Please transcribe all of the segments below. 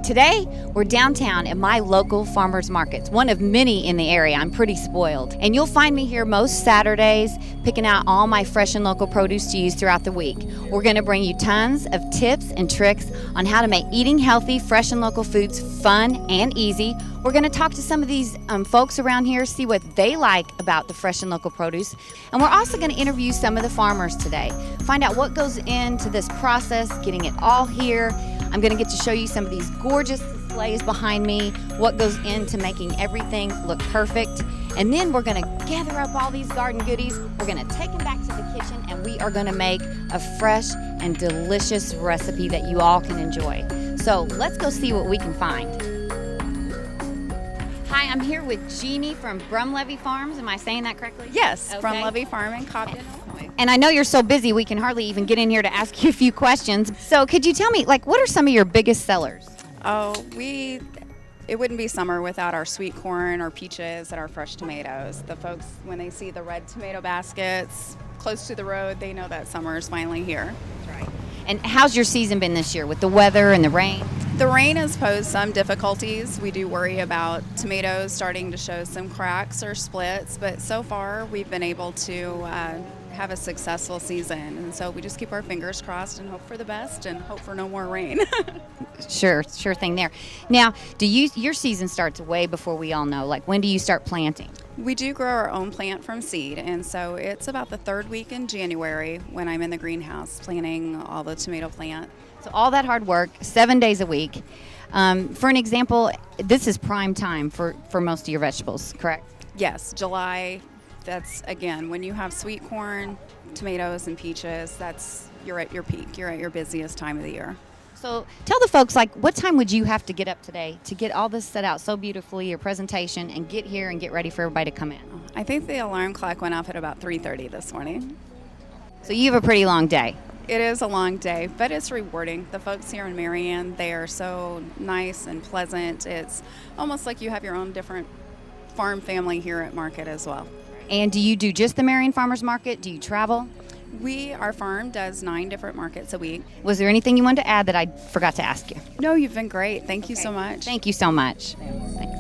Today, we're downtown at my local farmers markets, one of many in the area. I'm pretty spoiled. And you'll find me here most Saturdays, picking out all my fresh and local produce to use throughout the week. We're going to bring you tons of tips and tricks on how to make eating healthy, fresh and local foods fun and easy. We're going to talk to some of these folks around here, see what they like about the fresh and local produce. And we're also going to interview some of the farmers today, find out what goes into this process, getting it all here. I'm going to get to show you some of these gorgeous displays behind me, what goes into making everything look perfect. And then we're going to gather up all these garden goodies. We're going to take them back to the kitchen, and we are going to make a fresh and delicious recipe that you all can enjoy. So let's go see what we can find. Hi, I'm here with Jeannie from Brumlevy Farms. Am I saying that correctly? Yes, Okay. Brumlevy Farm in Cobden, Illinois. And I know you're so busy, we can hardly even get in here to ask you a few questions. So could you tell me, what are some of your biggest sellers? It wouldn't be summer without our sweet corn, our peaches, and our fresh tomatoes. The folks, when they see the red tomato baskets close to the road, they know that summer is finally here. That's right. And how's your season been this year with the weather and the rain? The rain has posed some difficulties. We do worry about tomatoes starting to show some cracks or splits, but so far we've been able to have a successful season. And so we just keep our fingers crossed and hope for the best and hope for no more rain. Sure thing there. Now, your season starts way before we all know. When do you start planting? We do grow our own plant from seed, and so it's about the third week in January when I'm in the greenhouse planting all the tomato plant. So all that hard work, 7 days a week. For an example, this is prime time for most of your vegetables, correct? Yes, July, that's, again, when you have sweet corn, tomatoes, and peaches, you're at your peak. You're at your busiest time of the year. So tell the folks, what time would you have to get up today to get all this set out so beautifully, your presentation, and get here and get ready for everybody to come in? I think the alarm clock went off at about 3:30 this morning. So you have a pretty long day. It is a long day, but it's rewarding. The folks here in Marion, they are so nice and pleasant. It's almost like you have your own different farm family here at market as well. And do you do just the Marion Farmers Market? Do you travel? Our farm does 9 different markets a week. Was there anything you wanted to add that I forgot to ask you? No, you've been great. Thank you so much. Thank you so much. Thanks.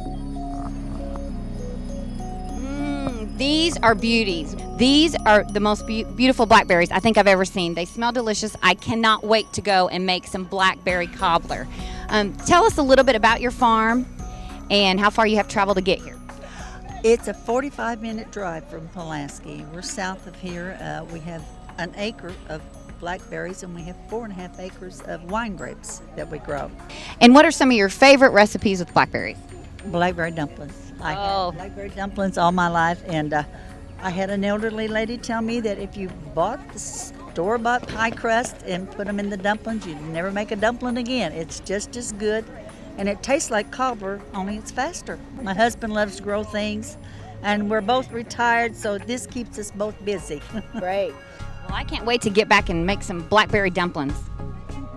These are beauties. These are the most beautiful blackberries I think I've ever seen. They smell delicious. I cannot wait to go and make some blackberry cobbler. Tell us a little bit about your farm and how far you have traveled to get here. It's a 45-minute drive from Pulaski. We're south of here. We have an acre of blackberries, and we have 4.5 acres of wine grapes that we grow. And what are some of your favorite recipes with blackberries? Blackberry dumplings. I Oh. had blackberry dumplings all my life, and I had an elderly lady tell me that if you bought the store-bought pie crust and put them in the dumplings, you'd never make a dumpling again. It's just as good, and it tastes like cobbler, only it's faster. My husband loves to grow things, and we're both retired, so this keeps us both busy. Great. Well, I can't wait to get back and make some blackberry dumplings.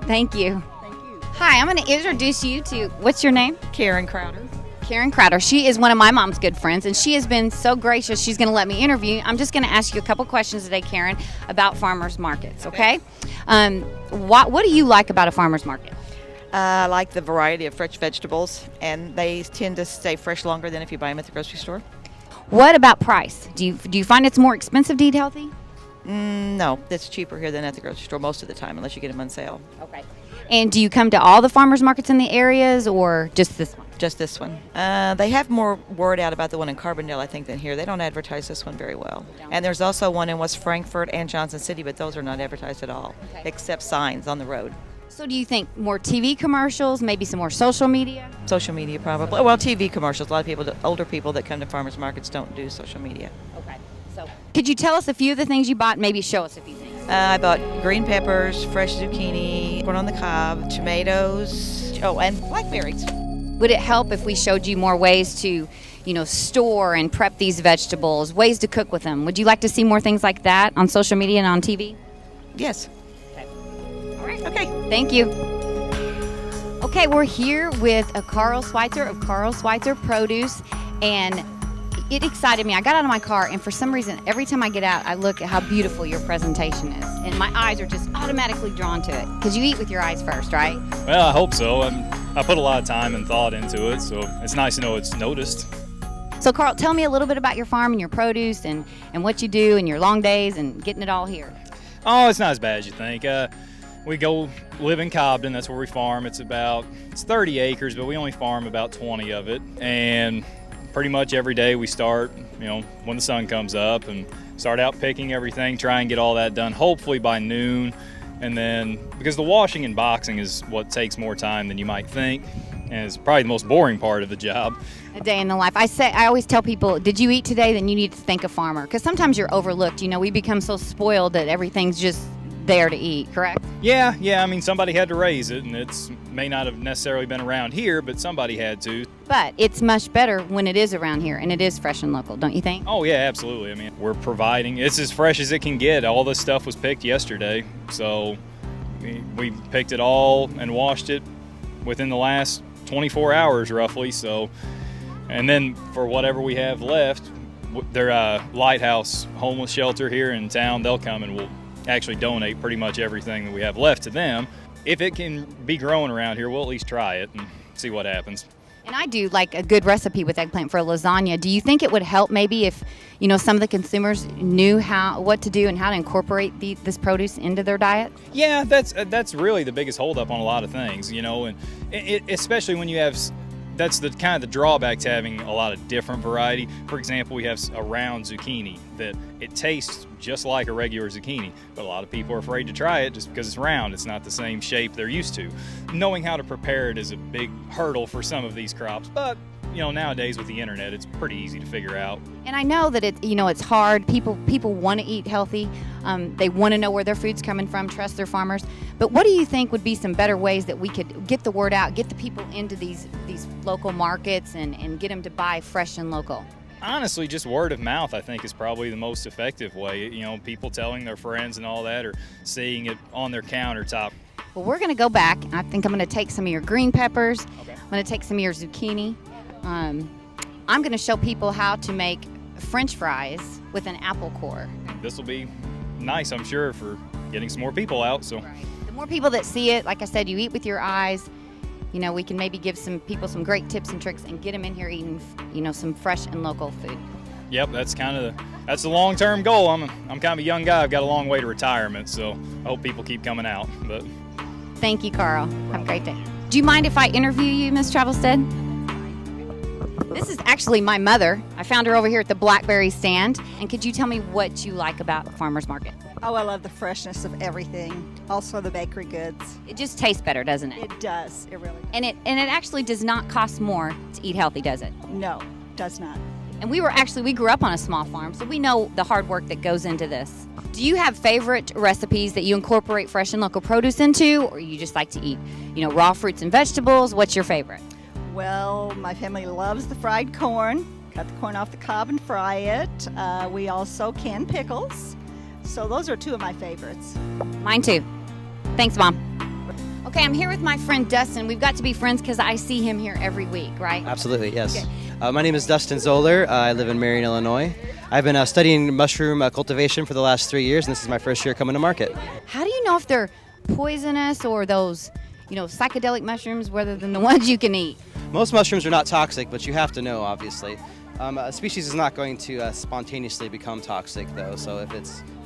Thank you. Thank you. Hi, I'm going to introduce you to, what's your name? Karen Crowder. Karen Crowder. She is one of my mom's good friends, and she has been so gracious. She's going to let me interview you. I'm just going to ask you a couple questions today, Karen, about farmers markets, okay? What do you like about a farmer's market? I like the variety of fresh vegetables, and they tend to stay fresh longer than if you buy them at the grocery store. What about price? Do you find it's more expensive to eat healthy? No, it's cheaper here than at the grocery store most of the time, unless you get them on sale. Okay. And do you come to all the farmers markets in the areas, or just this one? Just this one. They have more word out about the one in Carbondale, I think, than here. They don't advertise this one very well. And there's also one in West Frankfort and Johnson City, but those are not advertised at all, except signs on the road. So do you think more TV commercials, maybe some more social media? Social media, probably. Well, TV commercials. A lot of people, older people that come to farmers markets don't do social media. Okay. So could you tell us a few of the things you bought? Maybe show us a few things. I bought green peppers, fresh zucchini, corn on the cob, tomatoes, and blackberries. Would it help if we showed you more ways to, store and prep these vegetables, ways to cook with them? Would you like to see more things like that on social media and on TV? Yes. Okay. All right. Okay. Thank you. Okay, we're here with Carl Schweitzer of Carl Schweitzer Produce, and it excited me. I got out of my car, and for some reason, every time I get out, I look at how beautiful your presentation is, and my eyes are just automatically drawn to it, because you eat with your eyes first, right? Well, I hope so. I put a lot of time and thought into it, so it's nice to know it's noticed. So Carl, tell me a little bit about your farm and your produce and what you do and your long days and getting it all here. Oh, it's not as bad as you think. We go live in Cobden, that's where we farm. It's 30 acres, but we only farm about 20 of it. And pretty much every day we start, when the sun comes up, and start out picking everything, try and get all that done hopefully by noon. And then, because the washing and boxing is what takes more time than you might think, and it's probably the most boring part of the job. A day in the life. I always tell people, did you eat today? Then you need to thank a farmer, because sometimes you're overlooked. We become so spoiled that everything's just there to eat, correct? Yeah, I mean, somebody had to raise it, and it may not have necessarily been around here, but somebody had to. But it's much better when it is around here and it is fresh and local, don't you think? Oh yeah, absolutely. I mean, we're providing, it's as fresh as it can get. All this stuff was picked yesterday, so we picked it all and washed it within the last 24 hours roughly. So, and then for whatever we have left, their Lighthouse homeless shelter here in town, they'll come and we'll actually donate pretty much everything that we have left to them. If it can be grown around here, we'll at least try it and see what happens. And I do like a good recipe with eggplant for a lasagna. Do you think it would help maybe if, some of the consumers knew what to do and how to incorporate this produce into their diet? Yeah, that's really the biggest holdup on a lot of things, and especially when you have. That's the kind of the drawback to having a lot of different variety. For example, we have a round zucchini that it tastes just like a regular zucchini, but a lot of people are afraid to try it just because it's round. It's not the same shape they're used to. Knowing how to prepare it is a big hurdle for some of these crops, but nowadays with the internet, it's pretty easy to figure out. And I know that it's hard. People want to eat healthy. They want to know where their food's coming from, trust their farmers. But what do you think would be some better ways that we could get the word out, get the people into these local markets and get them to buy fresh and local? Honestly, just word of mouth, I think, is probably the most effective way. People telling their friends and all that, or seeing it on their countertop. Well, we're going to go back, and I think I'm going to take some of your green peppers. Okay. I'm going to take some of your zucchini. I'm going to show people how to make French fries with an apple core. This will be nice, I'm sure, for getting some more people out. So, right. The more people that see it, like I said, you eat with your eyes. We can maybe give some people some great tips and tricks and get them in here eating, some fresh and local food. Yep, that's the long-term goal. I'm kind of a young guy. I've got a long way to retirement, so I hope people keep coming out. But thank you, Carl. Have a great day. Do you mind if I interview you, Miss Travelstead? This is actually my mother. I found her over here at the blackberry stand. And could you tell me what you like about the farmer's market? Oh, I love the freshness of everything. Also the bakery goods. It just tastes better, doesn't it? It does. It really does. And it actually does not cost more to eat healthy, does it? No, does not. And we grew up on a small farm, so we know the hard work that goes into this. Do you have favorite recipes that you incorporate fresh and local produce into, or you just like to eat, raw fruits and vegetables? What's your favorite? Well, my family loves the fried corn. Cut the corn off the cob and fry it. We also can pickles. So those are two of my favorites. Mine too. Thanks, Mom. Okay, I'm here with my friend Dustin. We've got to be friends because I see him here every week, right? Absolutely, yes. Okay. My name is Dustin Zoller. I live in Marion, Illinois. I've been studying mushroom cultivation for the last 3 years, and this is my first year coming to market. How do you know if they're poisonous or those, psychedelic mushrooms rather than the ones you can eat? Most mushrooms are not toxic, but you have to know, obviously. A species is not going to spontaneously become toxic, though, so if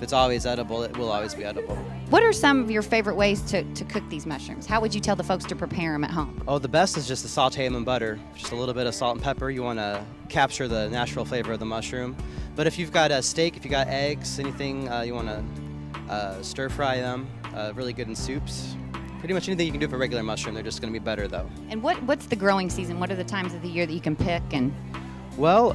it's always edible, it will always be edible. What are some of your favorite ways to cook these mushrooms? How would you tell the folks to prepare them at home? Oh, the best is just to saute them in butter. Just a little bit of salt and pepper. You want to capture the natural flavor of the mushroom. But if you've got a steak, if you've got eggs, anything, you want to stir fry them. Really good in soups. Pretty much anything you can do for a regular mushroom, they're just going to be better, though. And what's the growing season? What are the times of the year that you can pick? And well,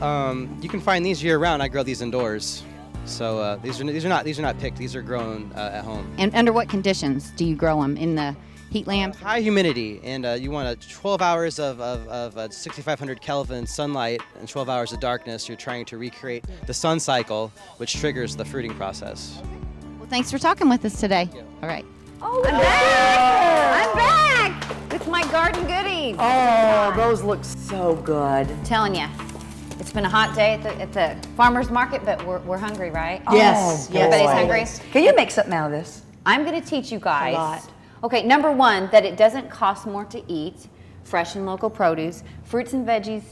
you can find these year round. I grow these indoors, so these are not picked. These are grown at home. And under what conditions do you grow them? In the heat lamps? High humidity, and you want 12 hours of 6,500 Kelvin sunlight and 12 hours of darkness. You're trying to recreate the sun cycle, which triggers the fruiting process. Well, thanks for talking with us today. All right. Oh, I'm back! I'm back with my garden goodies. Oh, those look so good. I'm telling you, it's been a hot day at the farmer's market, but we're hungry, right? Yes, Oh, yes. Everybody's hungry. Can you make something out of this? I'm going to teach you guys. A lot. Okay, number one, that it doesn't cost more to eat. fresh and local produce. Fruits and veggies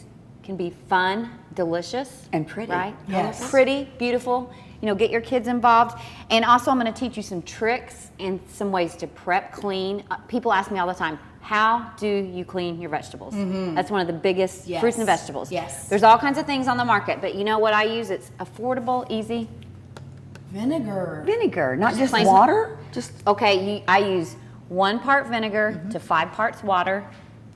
can be fun, delicious. And pretty. Right? Yes. Pretty, beautiful. You know, get your kids involved. And also I'm going to teach you some tricks and some ways to prep, clean. People ask me all the time, how do you clean your vegetables? That's one of the biggest fruits and vegetables. Yes. There's all kinds of things on the market, but you know what I use? It's affordable, easy. Vinegar, not just plain- water? Just Okay, I use 1 part vinegar to 5 parts water.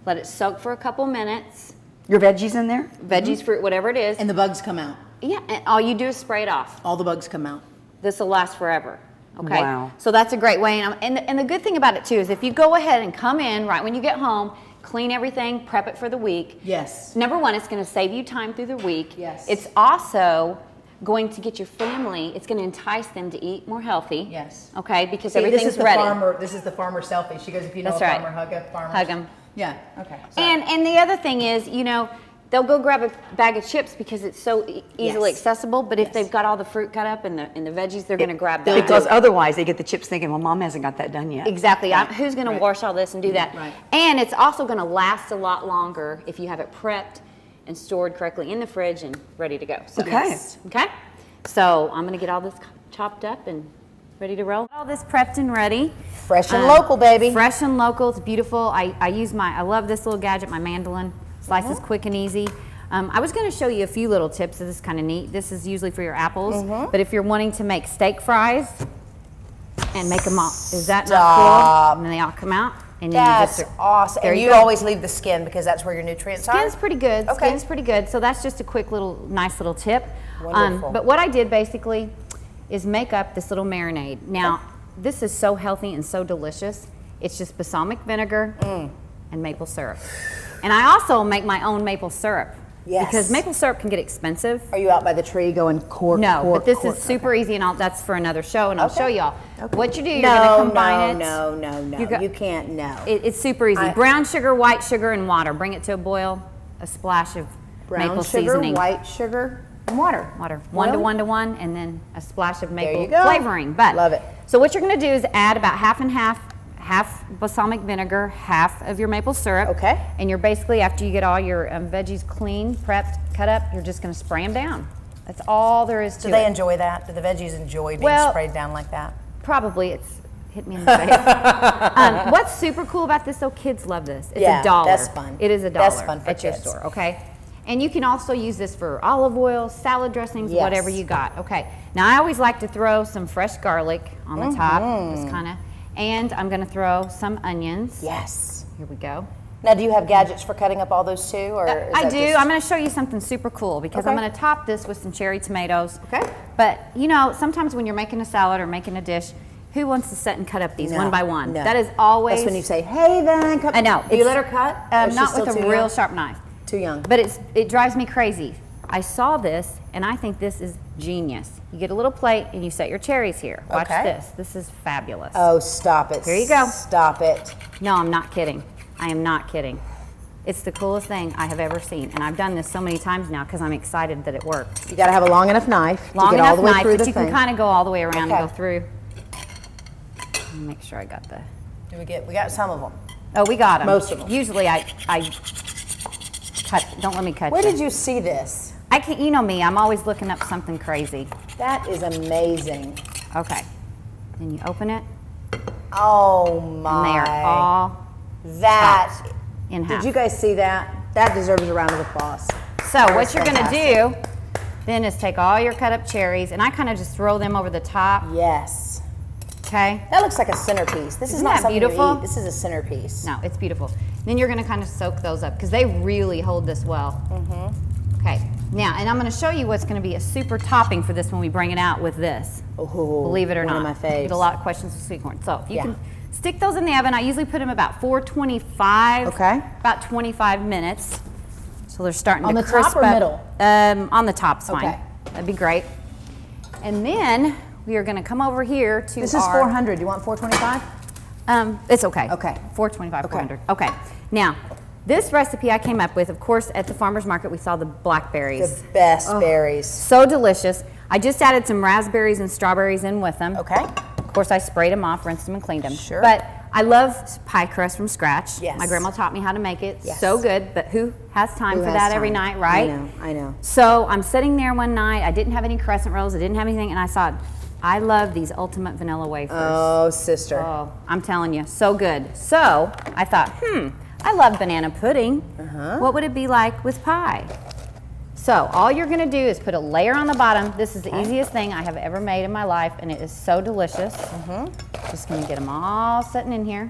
Let it soak for a couple minutes. your veggies in there? Veggies, fruit, whatever it is. And the bugs come out. Yeah, and all you do is spray it off. All the bugs come out. This will last forever. Okay. Wow. So that's a great way. And the good thing about it too is if you go ahead and come in right when you get home, clean everything, prep it for the week. Yes. Number one, it's going to save you time through the week. Yes. It's also going to get your family, it's going to entice them to eat more healthy. Yes. Okay, because See, everything's this is the ready. Farmer, this is the farmer selfie. She goes, if you know That's a right. farmer, hug a farmer. Hug 'em. Yeah, okay. Sorry. And the other thing is, you know, they'll go grab a bag of chips because it's so easily Yes. accessible. But if Yes. they've got all the fruit cut up and the veggies, they're going to grab that. Because otherwise they get the chips thinking, well, Mom hasn't got that done yet. Exactly. Who's going to wash all this and do that? Right. And it's also going to last a lot longer if you have it prepped and stored correctly in the fridge and ready to go. So, Okay. Okay. So I'm going to get all this chopped up and ready to roll. All this prepped and ready. Fresh and local, baby. Fresh and local. It's beautiful. I love this little gadget, my mandolin. Slices quick and easy. I was going to show you a few little tips. This is kind of neat. This is usually for your apples. But if you're wanting to make steak fries and make them all, is that not cool? And then they all come out. And then That's you just, awesome. there And you you go. always leave the skin because that's where your nutrients are? Skin's pretty good. Okay. Skin's pretty good. So that's just a quick little, nice little tip. Wonderful. But what I did basically is make up this little marinade. Now, this is so healthy and so delicious. It's just balsamic vinegar and maple syrup. And I also make my own maple syrup. Yes. Because maple syrup can get expensive. Are you out by the tree going cork? No, cork, but this cork? is super easy, and that's for another show, and I'll show y'all. Okay. What you do, you're going to combine it. No. You got- You can't, no. It's super easy. Brown sugar, white sugar, and water. Bring it to a boil. A splash of Brown maple sugar, seasoning. white sugar, and water. Water. Really? 1 to 1, and then a splash of maple you go. flavoring. But Love it. So what you're going to do is add about half and half balsamic vinegar, half of your maple syrup. Okay. And you're basically, after you get all your veggies clean, prepped, cut up, you're just going to spray them down. That's all there is to Do it. they enjoy that? Do the veggies enjoy being sprayed down like that? Probably. It's hit me in the face. What's super cool about this, though, kids love this. It's Yeah, $1. that's fun. It is $1 That's fun for at your kids. store, okay? And you can also use this for olive oil, salad dressings, Yes. whatever you got. Okay. Now, I always like to throw some fresh garlic on the top, just kind of, and I'm going to throw some onions. Yes. Here we go. Now, do you have gadgets for cutting up all those too? Or is I that do. just- I'm going to show you something super cool because I'm Okay. going to top this with some cherry tomatoes. Okay. But, you know, sometimes when you're making a salad or making a dish, who wants to sit and cut up these No, one by one? no. That is always. That's when you say, hey, then. Come. I know. Do you It's- let her cut? Or is she not still with a too real young? sharp knife. Too young. But it drives me crazy. I saw this and I think this is genius. You get a little plate and you set your cherries here. Watch Okay. this. This is fabulous. Oh, stop it. Here you go. Stop it. No, I'm not kidding. I am not kidding. It's the coolest thing I have ever seen. And I've done this so many times now because I'm excited that it worked. You got to have a long enough knife Long to get enough all the way knife, through but the you thing. can kind of go all the way around Okay. and go through. Let me make sure I got the. We got some of them. Oh, we got them. Most of 'em. Usually I cut. Don't let me cut Where you. did you see this? I can't. You know me. I'm always looking up something crazy. That is amazing. Okay. Then you open it, Oh and my. they are all That. chopped in half. Did you guys see that? That deserves a round of applause. So what you're gonna do then is take all your cut up cherries, and I kind of just throw them over the top. Yes. Okay. That looks like a centerpiece. This is Isn't not that something beautiful? to eat. This is a centerpiece. No, it's beautiful. Then you're gonna kind of soak those up because they really hold this well. Okay. Now, and I'm gonna show you what's gonna be a super topping for this when we bring it out with this. Oh, Believe it or one not. of my faves. Get a lot of questions with sweet corn. So if you Yeah. can stick those in the oven, I usually put them about 425. Okay. About 25 minutes. So they're starting On to the crisp top or up. middle? On the top's fine. Okay. That'd be great. And then we are gonna come over here to This is our 400. You want 425? It's okay. Okay. 425, Okay. 400. Okay. Now, this recipe I came up with, of course, at the farmer's market, we saw the blackberries. The best berries. So delicious. I just added some raspberries and strawberries in with them. Okay. Of course, I sprayed them off, rinsed them, and cleaned them. Sure. But I love pie crust from scratch. Yes. My grandma taught me how to make it. Yes. So good, but who has time Who for has that time? every night, right? I know. So I'm sitting there one night. I didn't have any crescent rolls. I didn't have anything, and I thought, I love these ultimate vanilla wafers. Oh, sister. Oh, I'm telling you, so good. So I thought, I love banana pudding. What would it be like with pie? So all you're gonna do is put a layer on the bottom. This is the easiest thing I have ever made in my life, and it is so delicious. Just gonna get them all sitting in here.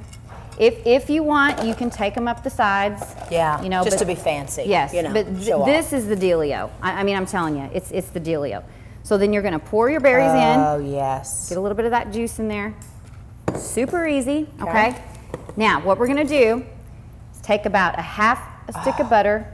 If you want, you can take them up the sides. Yeah, you know, just but- to be fancy. Yes, you know, but show this off. is the dealio. I mean, I'm telling you, it's the dealio. So then you're gonna pour your berries in. Oh, yes. Get a little bit of that juice in there. Super easy, okay? Now, what we're gonna do is take about a stick of butter.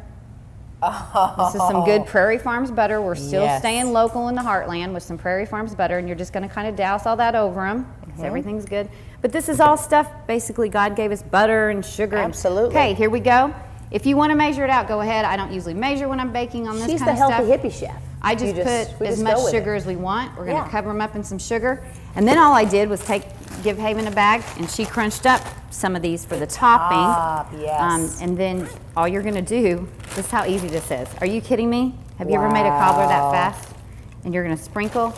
This is some good Prairie Farms butter. We're still Yes. staying local in the heartland with some Prairie Farms butter, and you're just gonna kind of douse all that over them because everything's good. But this is all stuff, basically, God gave us butter and sugar. Absolutely. Okay, here we go. If you wanna measure it out, go ahead. I don't usually measure when I'm baking on this She's kind the of stuff. healthy hippie chef. I just We put as just much go with sugar it. as we want. We're gonna Yeah. cover them up in some sugar. And then all I did was give Haven a bag, and she crunched up some of these for the topping. Yes. And then all you're gonna do, this is how easy this is. Are you kidding me? Have you ever made a cobbler that fast? And you're gonna sprinkle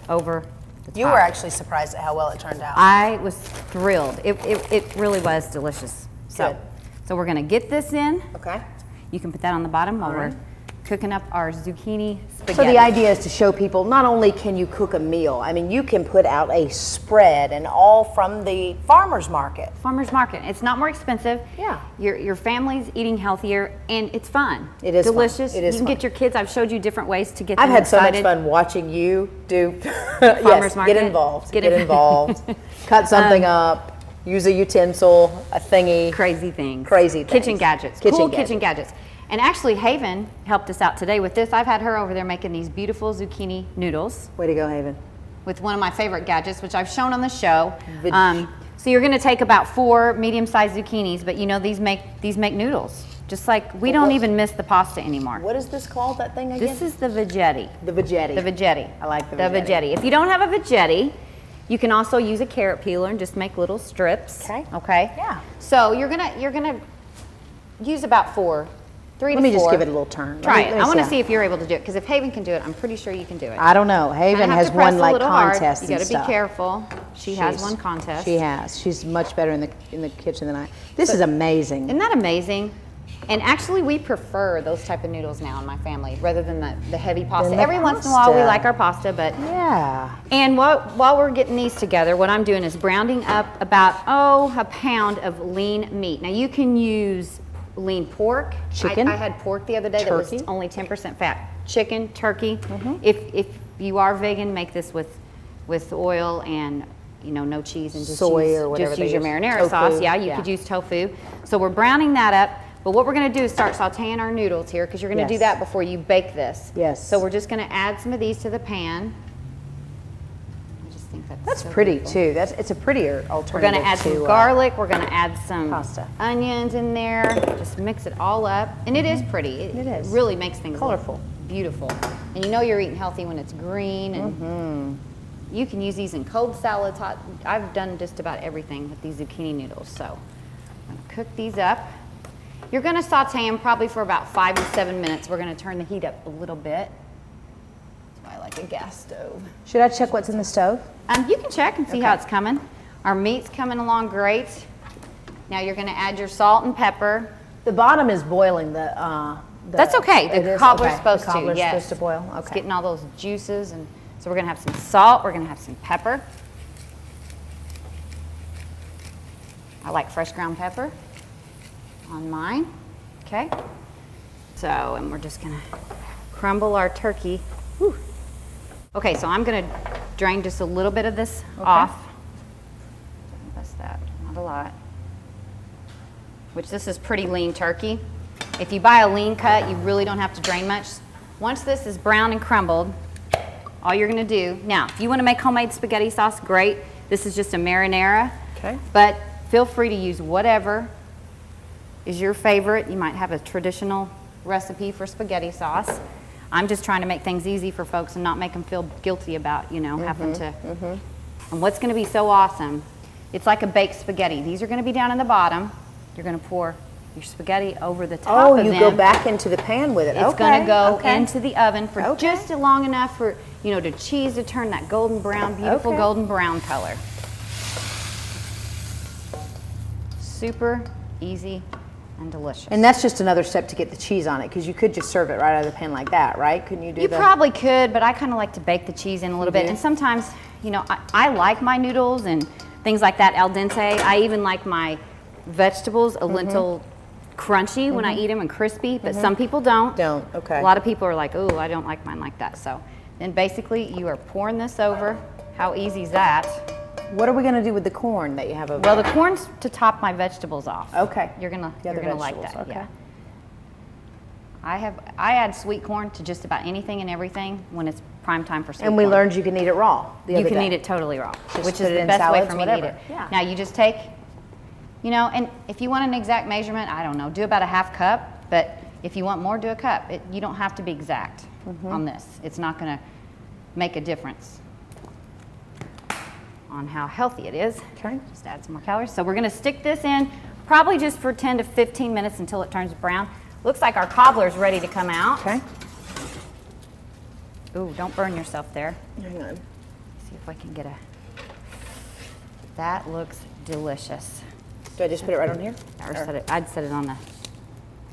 over the top. You were actually surprised at how well it turned out. I was thrilled. It really was delicious. Good. So we're gonna get this in. Okay. You can put that on the bottom while we're cooking up our zucchini spaghetti. So the idea is to show people not only can you cook a meal, I mean, you can put out a spread and all from the farmer's market. Farmer's market. It's not more expensive. Yeah. Your family's eating healthier, and it's fun. It is fun. delicious. It is You can fun. get your kids. I've showed you different ways to get I've them had so much excited. fun watching you do Farmer's market. Get involved. Get Get in- involved. Cut something up. Use a utensil, a thingy. Crazy things. Crazy things. Kitchen gadgets. Kitchen Cool gadgets. kitchen gadgets. And actually, Haven helped us out today with this. I've had her over there making these beautiful zucchini noodles Way to go, Haven. with one of my favorite gadgets, which I've shown on the show. Veg- So you're going to take about 4 medium-sized zucchinis, but you know these make noodles. Just like we don't even miss the pasta anymore. What is this called, that thing again? This is the veggetti. the veggetti. The veggetti. I like the The veggetti. veggetti. If you don't have a veggetti, you can also use a carrot peeler and just make little strips. Okay. Okay. Yeah. So you're gonna use about 4, 3 Let to me 4. just give it a little turn. Try Let it. me I want to how- see if you're able to do it, because if Haven can do it, I'm pretty sure you can do it. I don't know. Haven Kinda have has to press won a like little hard. contests You and gotta stuff. be careful. She has She's- won contests. She has. She's much better in the kitchen than I. This is amazing. Isn't that amazing? And actually, we prefer those type of noodles now in my family, rather than the heavy pasta. Than the Every once in a while, we pasta. like our pasta, but Yeah. and while we're getting these together, what I'm doing is browning up about a pound of lean meat. Now you can use lean pork. Chicken? I had pork the other day that Turkey? was only 10% fat. Chicken, turkey. If you are vegan, make this with oil and no cheese and just Soy use, or whatever just they use your use. marinara Tofu, sauce. Yeah, you yeah. could use tofu. So we're browning that up. But what we're going to do is start sauteing our noodles here, because you're going to do Yes. that before you bake this. Yes. So we're just going to add some of these to the pan. I just think That's so pretty beautiful. too. It's a prettier alternative. We're going to add some to, garlic. We're going to add some pasta. onions in there. Just mix it all up, and it is pretty. It is. really makes things look Colorful. beautiful. And you know you're eating healthy when it's green, and you can use these in cold salads. Hot. I've done just about everything with these zucchini noodles. So I'm going to cook these up. You're going to saute them probably for about 5 to 7 minutes. We're going to turn the heat up a little bit. That's why I like a gas stove. Should I check what's in the stove? You can check and see how it's coming. Our meat's coming along great. Now you're going to add your salt and pepper. The bottom is boiling. That's okay. It The is? cobbler's Okay. supposed The cobbler's to. Yes. supposed to boil. It's Okay. getting all those juices, and so we're going to have some salt. We're going to have some pepper. I like fresh ground pepper on mine. Okay. So, and we're just going to crumble our turkey. Whew. Okay, so I'm going to drain just a little bit of this off. That's that, not a lot. Which this is pretty lean turkey. If you buy a lean cut, you really don't have to drain much. Once this is brown and crumbled, all you're going to do, now, if you want to make homemade spaghetti sauce, great. This is just a marinara. Okay. But feel free to use whatever is your favorite. You might have a traditional recipe for spaghetti sauce. I'm just trying to make things easy for folks and not make them feel guilty about, having to. And what's going to be so awesome It's like a baked spaghetti. These are going to be down in the bottom. You're going to pour your spaghetti over the top of them. Oh, you go back into the pan with it. It's going to go into the oven for Okay. just long enough for, the cheese to turn that golden brown, beautiful Okay. golden brown color. Super easy and delicious. And that's just another step to get the cheese on it, because you could just serve it right out of the pan like that, right? Couldn't you do You that? probably could, but I kind of like to bake the cheese in a little bit. And sometimes, I like my noodles and things like that al dente. I even like my vegetables a little crunchy when I eat them and crispy, but some people don't. Okay. A lot of people are like, oh, I don't like mine like that. So then basically you are pouring this over. How easy is that? What are we going to do with the corn that you have over Well, there? the corn's to top my vegetables off. Okay. You're gonna The other like that. vegetables, okay. Yeah. I add sweet corn to just about anything and everything when it's prime time for sweet And corn. we learned you can eat it raw the You other can day. eat it totally raw, Just which put is it the in best way salads, for me to eat whatever. it. Yeah. Now you just take, and if you want an exact measurement, I don't know, do about a half cup, but if you want more, do a cup. You don't have to be exact on this. It's not gonna make a difference on how healthy it is. Okay. Just add some more calories. So we're gonna stick this in probably just for 10 to 15 minutes until it turns brown. Looks like our cobbler's ready to come out. Okay. Ooh, don't burn yourself there. Hang on. See if I can get a, that looks delicious. Do I just put it right on here? Or I'd set it on the,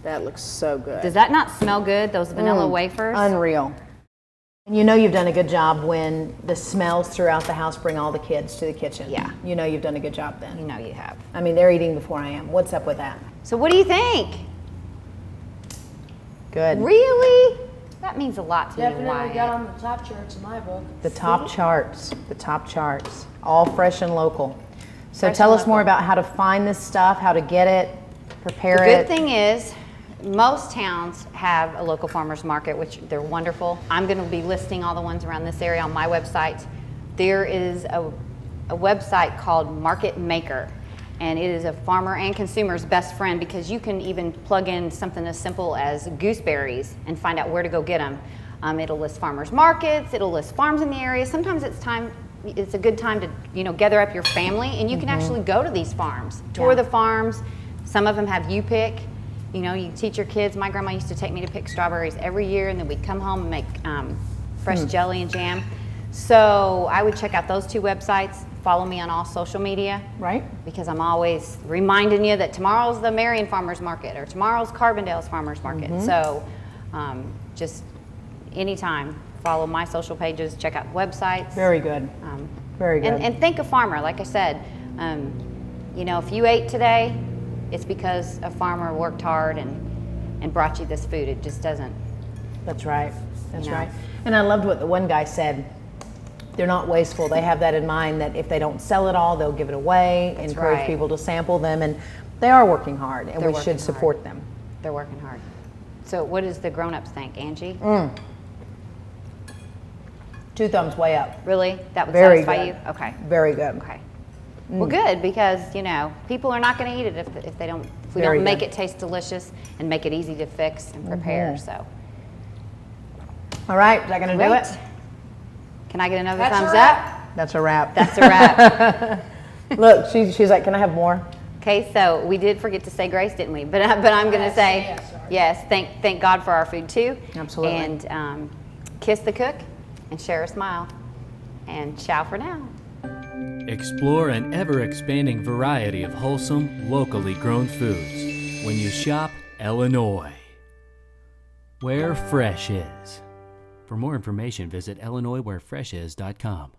That looks so good. does that not smell good, those vanilla wafers? Unreal. And you know you've done a good job when the smells throughout the house bring all the kids to the kitchen. Yeah. You know you've done a good job then. You know you have. I mean, they're eating before I am. What's up with that? So what do you think? Good. Really? That means a lot to me. Definitely got on the top charts in my book. The top charts. The top charts. All fresh and local. So Fresh tell and us more local. about how to find this stuff, how to get it, prepare The it. good thing is, most towns have a local farmers market, which they're wonderful. I'm going to be listing all the ones around this area on my website. There is a website called Market Maker, and it is a farmer and consumer's best friend because you can even plug in something as simple as gooseberries and find out where to go get them. It'll list farmers markets, it'll list farms in the area. Sometimes it's a good time to gather up your family, and you can actually go to these farms, tour the farms. Some of them have you pick. You teach your kids. My grandma used to take me to pick strawberries every year, and then we'd come home and make fresh jelly and jam. So I would check out those two websites. Follow me on all social media. Right. Because I'm always reminding you that tomorrow's the Marion Farmers Market or tomorrow's Carbondale's Farmers Market. So just anytime, follow my social pages, check out websites. Very good. Very good. And think a farmer, like I said. If you ate today, it's because a farmer worked hard and brought you this food. It just doesn't. That's right. That's You know. right. And I loved what the one guy said. They're not wasteful. They have that in mind that if they don't sell it all, they'll give it away, That's encourage right. people to sample them, and they are working hard, and They're we working should support them. They're working hard. So what does the grown-ups think, Angie? 2 thumbs way up. Really? That would Very satisfy good. you? Okay. Very good. Okay. Well, good, because people are not going to eat it if they don't. If we Very don't make good. it taste delicious and make it easy to fix and prepare. So. All right, is that going to do Great. it? Can I get another That's a thumbs wrap. up? That's a wrap. That's a wrap. Look, she's like, can I have more? Okay, so we did forget to say grace, didn't we? But I'm going to say yes. Thank God for our food too. Absolutely. And kiss the cook and share a smile. And ciao for now. Explore an ever-expanding variety of wholesome, locally grown foods when you shop Illinois, where fresh is. For more information, visit IllinoisWhereFreshIs.com.